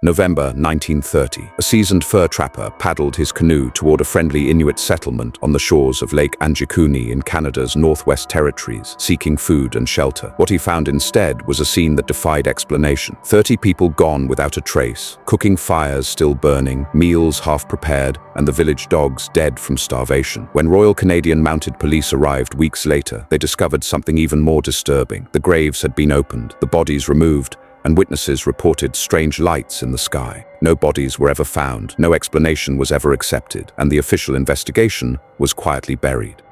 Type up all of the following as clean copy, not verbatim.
November 1930. A seasoned fur trapper paddled his canoe toward a friendly Inuit settlement on the shores of Lake Anjikuni in Canada's Northwest Territories, seeking food and shelter. What he found instead was a scene that defied explanation. 30 people gone without a trace, cooking fires still burning, meals half prepared, and the village dogs dead from starvation. When Royal Canadian Mounted Police arrived weeks later, they discovered something even more disturbing. The graves had been opened, the bodies removed, and witnesses reported strange lights in the sky. No bodies were ever found, no explanation was ever accepted, and the official investigation was quietly buried.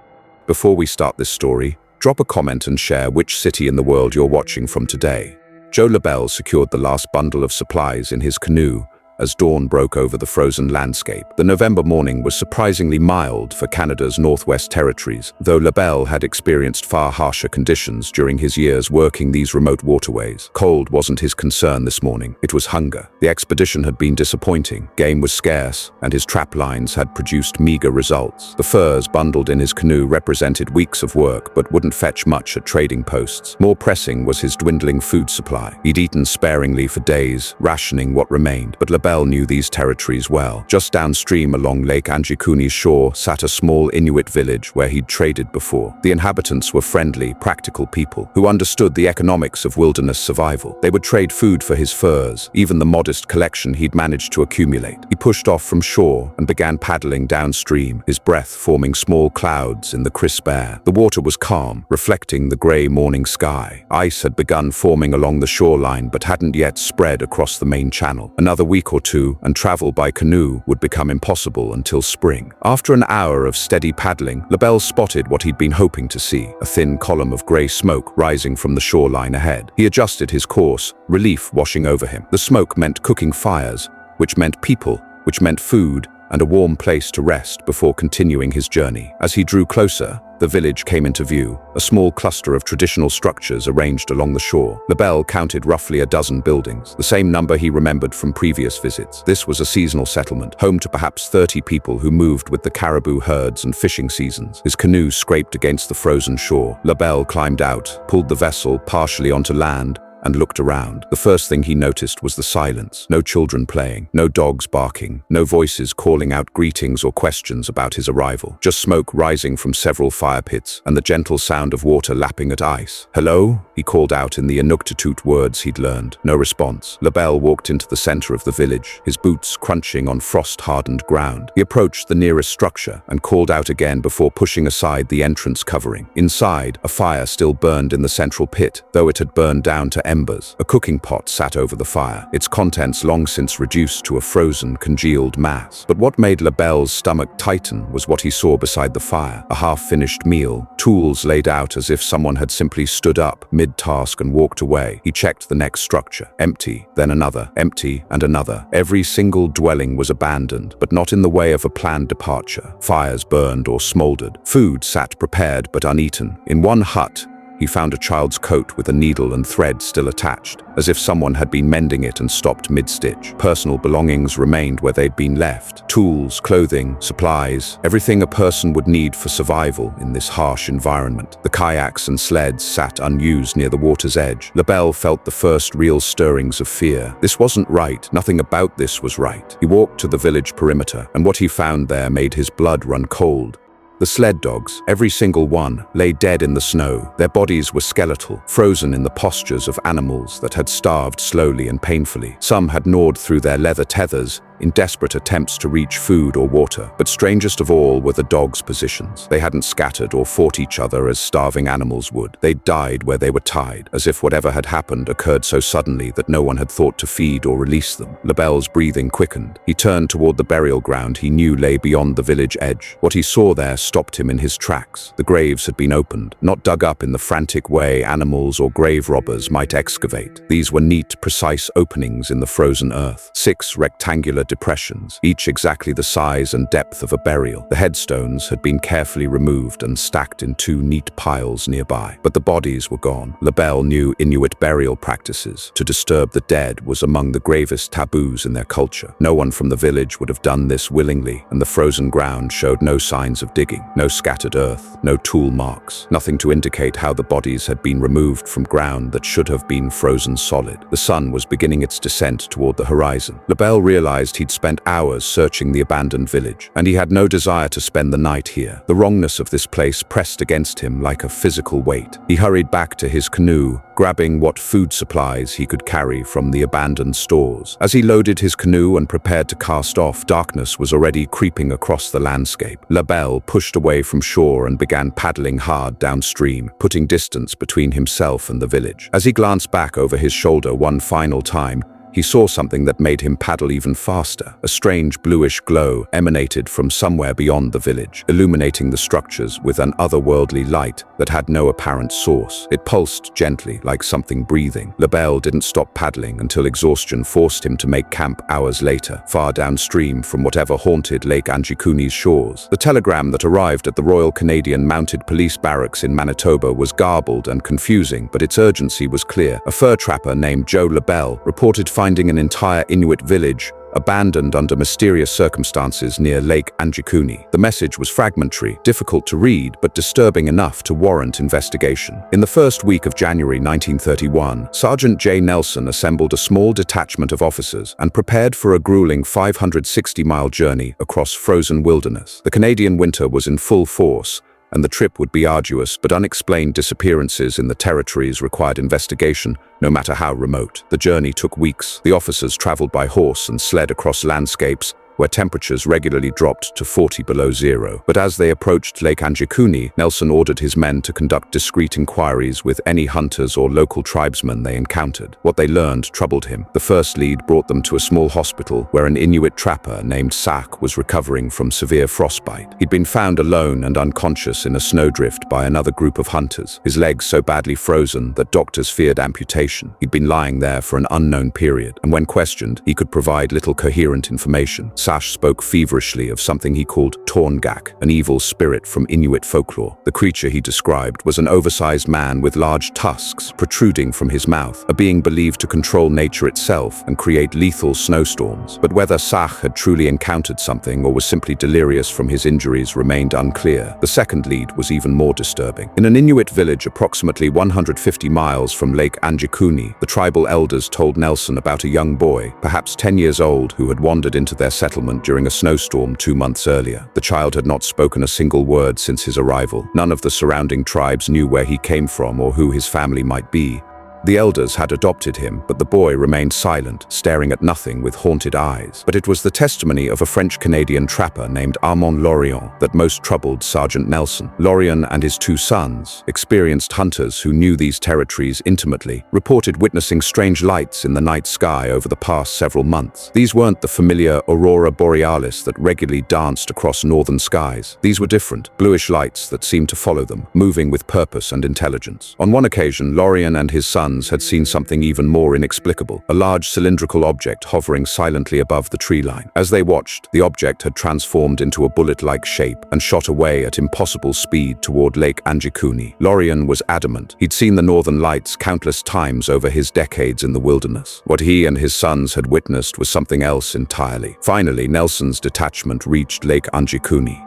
Before we start this story, drop a comment and share which city in the world you're watching from today. Joe LaBelle secured the last bundle of supplies in his canoe as dawn broke over the frozen landscape. The November morning was surprisingly mild for Canada's Northwest Territories, though LaBelle had experienced far harsher conditions during his years working these remote waterways. Cold wasn't his concern this morning, it was hunger. The expedition had been disappointing, game was scarce, and his trap lines had produced meager results. The furs bundled in his canoe represented weeks of work, but wouldn't fetch much at trading posts. More pressing was his dwindling food supply. He'd eaten sparingly for days, rationing what remained, but LaBelle knew these territories well. Just downstream along Lake Anjikuni's shore sat a small Inuit village where he'd traded before. The inhabitants were friendly, practical people who understood the economics of wilderness survival. They would trade food for his furs, even the modest collection he'd managed to accumulate. He pushed off from shore and began paddling downstream, his breath forming small clouds in the crisp air. The water was calm, reflecting the gray morning sky. Ice had begun forming along the shoreline but hadn't yet spread across the main channel. Another week or two, and travel by canoe would become impossible until spring. After an hour of steady paddling, LaBelle spotted what he'd been hoping to see, a thin column of gray smoke rising from the shoreline ahead. He adjusted his course, relief washing over him. The smoke meant cooking fires, which meant people, which meant food, and a warm place to rest before continuing his journey. As he drew closer, the village came into view, a small cluster of traditional structures arranged along the shore. LaBelle counted roughly a dozen buildings, the same number he remembered from previous visits. This was a seasonal settlement, home to perhaps 30 people who moved with the caribou herds and fishing seasons. His canoe scraped against the frozen shore. LaBelle climbed out, pulled the vessel partially onto land, and looked around. The first thing he noticed was the silence. No children playing, no dogs barking, no voices calling out greetings or questions about his arrival. Just smoke rising from several fire pits and the gentle sound of water lapping at ice. "Hello?" he called out in the Inuktitut words he'd learned. No response. LaBelle walked into the center of the village, his boots crunching on frost-hardened ground. He approached the nearest structure and called out again before pushing aside the entrance covering. Inside, a fire still burned in the central pit, though it had burned down to embers. A cooking pot sat over the fire, its contents long since reduced to a frozen, congealed mass. But what made LaBelle's stomach tighten was what he saw beside the fire, a half-finished meal, tools laid out as if someone had simply stood up mid-task and walked away. He checked the next structure. Empty, then another, empty, and another. Every single dwelling was abandoned, but not in the way of a planned departure. Fires burned or smoldered. Food sat prepared but uneaten. In one hut, he found a child's coat with a needle and thread still attached, as if someone had been mending it and stopped mid-stitch. Personal belongings remained where they'd been left. Tools, clothing, supplies, everything a person would need for survival in this harsh environment. The kayaks and sleds sat unused near the water's edge. LaBelle felt the first real stirrings of fear. This wasn't right. Nothing about this was right. He walked to the village perimeter, and what he found there made his blood run cold. The sled dogs, every single one, lay dead in the snow. Their bodies were skeletal, frozen in the postures of animals that had starved slowly and painfully. Some had gnawed through their leather tethers in desperate attempts to reach food or water. But strangest of all were the dogs' positions. They hadn't scattered or fought each other as starving animals would. They'd died where they were tied, as if whatever had happened occurred so suddenly that no one had thought to feed or release them. LaBelle's breathing quickened. He turned toward the burial ground he knew lay beyond the village edge. What he saw there stopped him in his tracks. The graves had been opened, not dug up in the frantic way animals or grave robbers might excavate. These were neat, precise openings in the frozen earth. 6 rectangular depressions, each exactly the size and depth of a burial. The headstones had been carefully removed and stacked in two neat piles nearby, but the bodies were gone. Lebel knew Inuit burial practices. To disturb the dead was among the gravest taboos in their culture. No one from the village would have done this willingly, and the frozen ground showed no signs of digging, no scattered earth, no tool marks, nothing to indicate how the bodies had been removed from ground that should have been frozen solid. The sun was beginning its descent toward the horizon. Lebel realized he'd spent hours searching the abandoned village, and he had no desire to spend the night here. The wrongness of this place pressed against him like a physical weight. He hurried back to his canoe, grabbing what food supplies he could carry from the abandoned stores. As he loaded his canoe and prepared to cast off, darkness was already creeping across the landscape. Lebel pushed away from shore and began paddling hard downstream, putting distance between himself and the village. As he glanced back over his shoulder one final time, he saw something that made him paddle even faster. A strange bluish glow emanated from somewhere beyond the village, illuminating the structures with an otherworldly light that had no apparent source. It pulsed gently, like something breathing. Lebel didn't stop paddling until exhaustion forced him to make camp hours later, far downstream from whatever haunted Lake Anjikuni's shores. The telegram that arrived at the Royal Canadian Mounted Police Barracks in Manitoba was garbled and confusing, but its urgency was clear. A fur trapper named Joe Lebel reported finding an entire Inuit village abandoned under mysterious circumstances near Lake Anjikuni. The message was fragmentary, difficult to read, but disturbing enough to warrant investigation. In the first week of January 1931, Sergeant J. Nelson assembled a small detachment of officers and prepared for a grueling 560-mile journey across frozen wilderness. The Canadian winter was in full force, and the trip would be arduous, but unexplained disappearances in the territories required investigation, no matter how remote. The journey took weeks. The officers traveled by horse and sled across landscapes where temperatures regularly dropped to 40 below zero. But as they approached Lake Anjikuni, Nelson ordered his men to conduct discreet inquiries with any hunters or local tribesmen they encountered. What they learned troubled him. The first lead brought them to a small hospital where an Inuit trapper named Sak was recovering from severe frostbite. He'd been found alone and unconscious in a snowdrift by another group of hunters, his legs so badly frozen that doctors feared amputation. He'd been lying there for an unknown period, and when questioned, he could provide little coherent information. Sash spoke feverishly of something he called Torngak, an evil spirit from Inuit folklore. The creature he described was an oversized man with large tusks protruding from his mouth, a being believed to control nature itself and create lethal snowstorms. But whether Sach had truly encountered something or was simply delirious from his injuries remained unclear. The second lead was even more disturbing. In an Inuit village approximately 150 miles from Lake Anjikuni, the tribal elders told Nelson about a young boy, perhaps 10 years old, who had wandered into their settlement during a snowstorm 2 months earlier. The child had not spoken a single word since his arrival. None of the surrounding tribes knew where he came from or who his family might be. The elders had adopted him, but the boy remained silent, staring at nothing with haunted eyes. But it was the testimony of a French-Canadian trapper named Armand Lorient that most troubled Sergeant Nelson. Lorient and his 2 sons, experienced hunters who knew these territories intimately, reported witnessing strange lights in the night sky over the past several months. These weren't the familiar aurora borealis that regularly danced across northern skies. These were different, bluish lights that seemed to follow them, moving with purpose and intelligence. On one occasion, Lorient and his sons had seen something even more inexplicable, a large cylindrical object hovering silently above the tree line. As they watched, the object had transformed into a bullet-like shape and shot away at impossible speed toward Lake Anjikuni. Lorient was adamant. He'd seen the northern lights countless times over his decades in the wilderness. What he and his sons had witnessed was something else entirely. Finally, Nelson's detachment reached Lake Anjikuni.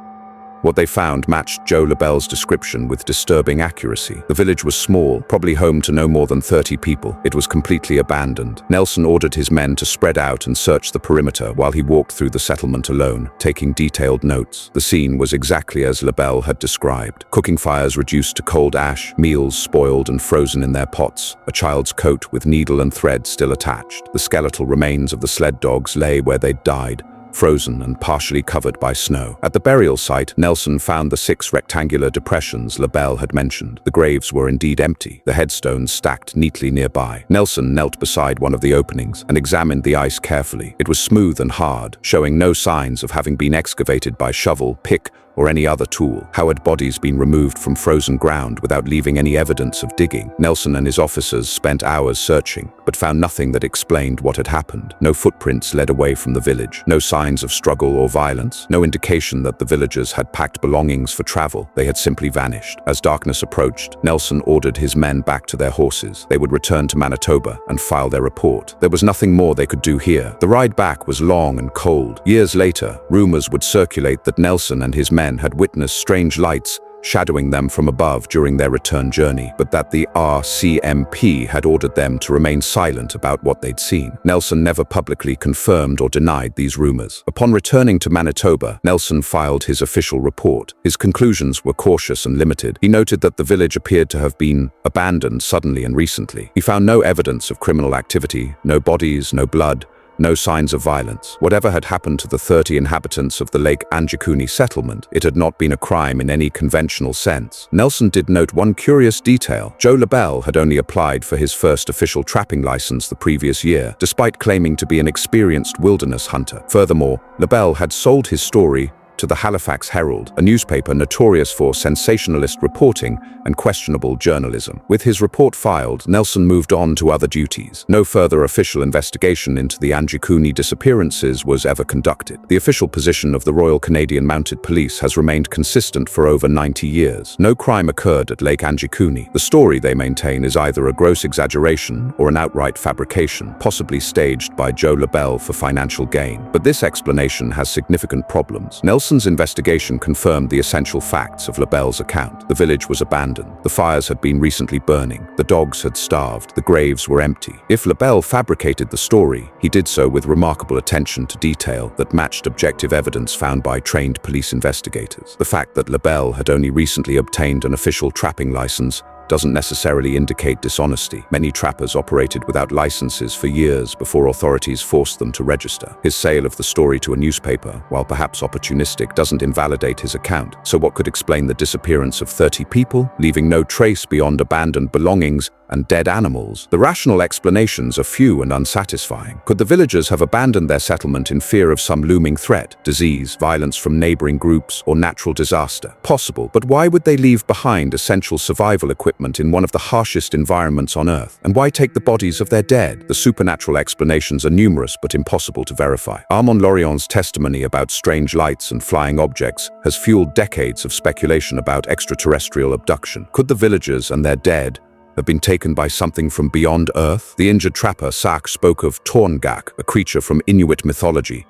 What they found matched Joe Lebel's description with disturbing accuracy. The village was small, probably home to no more than 30 people. It was completely abandoned. Nelson ordered his men to spread out and search the perimeter while he walked through the settlement alone, taking detailed notes. The scene was exactly as Lebel had described. Cooking fires reduced to cold ash, meals spoiled and frozen in their pots, a child's coat with needle and thread still attached. The skeletal remains of the sled dogs lay where they'd died, frozen and partially covered by snow. At the burial site, Nelson found the 6 rectangular depressions Lebel had mentioned. The graves were indeed empty, the headstones stacked neatly nearby. Nelson knelt beside one of the openings and examined the ice carefully. It was smooth and hard, showing no signs of having been excavated by shovel, pick, or any other tool. How had bodies been removed from frozen ground without leaving any evidence of digging? Nelson and his officers spent hours searching, but found nothing that explained what had happened. No footprints led away from the village, no signs of struggle or violence, no indication that the villagers had packed belongings for travel. They had simply vanished. As darkness approached, Nelson ordered his men back to their horses. They would return to Manitoba and file their report. There was nothing more they could do here. The ride back was long and cold. Years later, rumors would circulate that Nelson and his men had witnessed strange lights shadowing them from above during their return journey, but that the RCMP had ordered them to remain silent about what they'd seen. Nelson never publicly confirmed or denied these rumors. Upon returning to Manitoba, Nelson filed his official report. His conclusions were cautious and limited. He noted that the village appeared to have been abandoned suddenly and recently. He found no evidence of criminal activity, no bodies, no blood, no signs of violence. Whatever had happened to the 30 inhabitants of the Lake Anjikuni settlement, it had not been a crime in any conventional sense. Nelson did note one curious detail. Joe LaBelle had only applied for his first official trapping license the previous year, despite claiming to be an experienced wilderness hunter. Furthermore, LaBelle had sold his story to the Halifax Herald, a newspaper notorious for sensationalist reporting and questionable journalism. With his report filed, Nelson moved on to other duties. No further official investigation into the Anjikuni disappearances was ever conducted. The official position of the Royal Canadian Mounted Police has remained consistent for over 90 years. No crime occurred at Lake Anjikuni. The story, they maintain, is either a gross exaggeration or an outright fabrication, possibly staged by Joe LaBelle for financial gain. But this explanation has significant problems. Nelson's investigation confirmed the essential facts of LaBelle's account. The village was abandoned. The fires had been recently burning. The dogs had starved. The graves were empty. If LaBelle fabricated the story, he did so with remarkable attention to detail that matched objective evidence found by trained police investigators. The fact that LaBelle had only recently obtained an official trapping license doesn't necessarily indicate dishonesty. Many trappers operated without licenses for years before authorities forced them to register. His sale of the story to a newspaper, while perhaps opportunistic, doesn't invalidate his account. So what could explain the disappearance of 30 people, leaving no trace beyond abandoned belongings and dead animals? The rational explanations are few and unsatisfying. Could the villagers have abandoned their settlement in fear of some looming threat, disease, violence from neighboring groups, or natural disaster? Possible, but why would they leave behind essential survival equipment in one of the harshest environments on Earth? And why take the bodies of their dead? The supernatural explanations are numerous but impossible to verify. Armand Lorion's testimony about strange lights and flying objects has fueled decades of speculation about extraterrestrial abduction. Could the villagers and their dead have been taken by something from beyond Earth? The injured trapper Sak spoke of Torngak, a creature from Inuit mythology.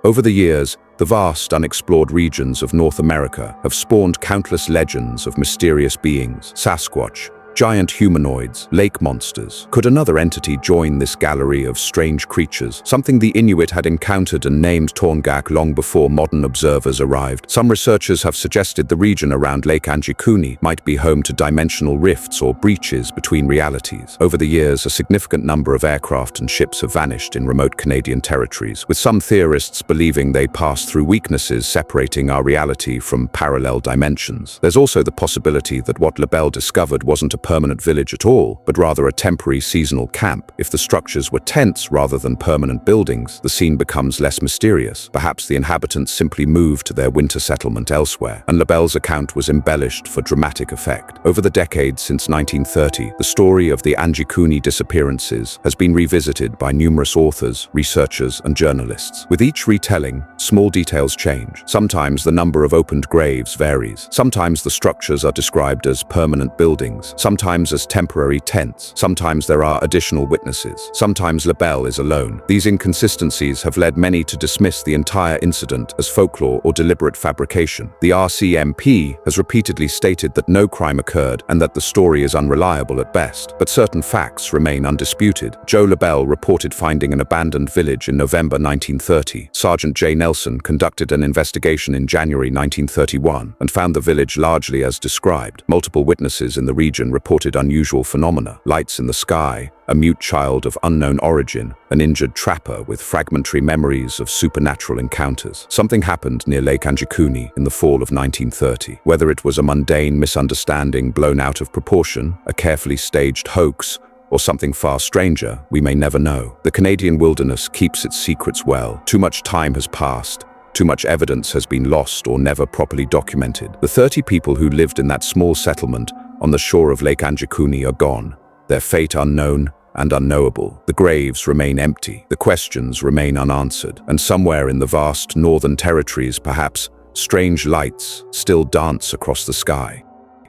Over the years, the vast unexplored regions of North America have spawned countless legends of mysterious beings: Sasquatch, giant humanoids, lake monsters. Could another entity join this gallery of strange creatures? Something the Inuit had encountered and named Torngak long before modern observers arrived. Some researchers have suggested the region around Lake Anjikuni might be home to dimensional rifts or breaches between realities. Over the years, a significant number of aircraft and ships have vanished in remote Canadian territories, with some theorists believing they pass through weaknesses separating our reality from parallel dimensions. There's also the possibility that what LaBelle discovered wasn't a permanent village at all, but rather a temporary seasonal camp. If the structures were tents rather than permanent buildings, the scene becomes less mysterious. Perhaps the inhabitants simply moved to their winter settlement elsewhere, and LaBelle's account was embellished for dramatic effect. Over the decades since 1930, the story of the Anjikuni disappearances has been revisited by numerous authors, researchers, and journalists. With each retelling, small details change. Sometimes the number of opened graves varies. Sometimes the structures are described as permanent buildings. Sometimes as temporary tents. Sometimes there are additional witnesses. Sometimes LaBelle is alone. These inconsistencies have led many to dismiss the entire incident as folklore or deliberate fabrication. The RCMP has repeatedly stated that no crime occurred and that the story is unreliable at best. But certain facts remain undisputed. Joe LaBelle reported finding an abandoned village in November 1930. Sergeant J. Nelson conducted an investigation in January 1931 and found the village largely as described. Multiple witnesses in the region reported unusual phenomena: lights in the sky, a mute child of unknown origin, an injured trapper with fragmentary memories of supernatural encounters. Something happened near Lake Anjikuni in the fall of 1930. Whether it was a mundane misunderstanding blown out of proportion, a carefully staged hoax, or something far stranger, we may never know. The Canadian wilderness keeps its secrets well. Too much time has passed. Too much evidence has been lost or never properly documented. The 30 people who lived in that small settlement on the shore of Lake Anjikuni are gone, their fate unknown and unknowable. The graves remain empty, the questions remain unanswered, and somewhere in the vast northern territories, perhaps, strange lights still dance across the sky.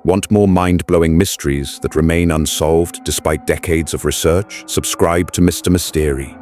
Want more mind-blowing mysteries that remain unsolved despite decades of research? Subscribe to Mr. Mystery.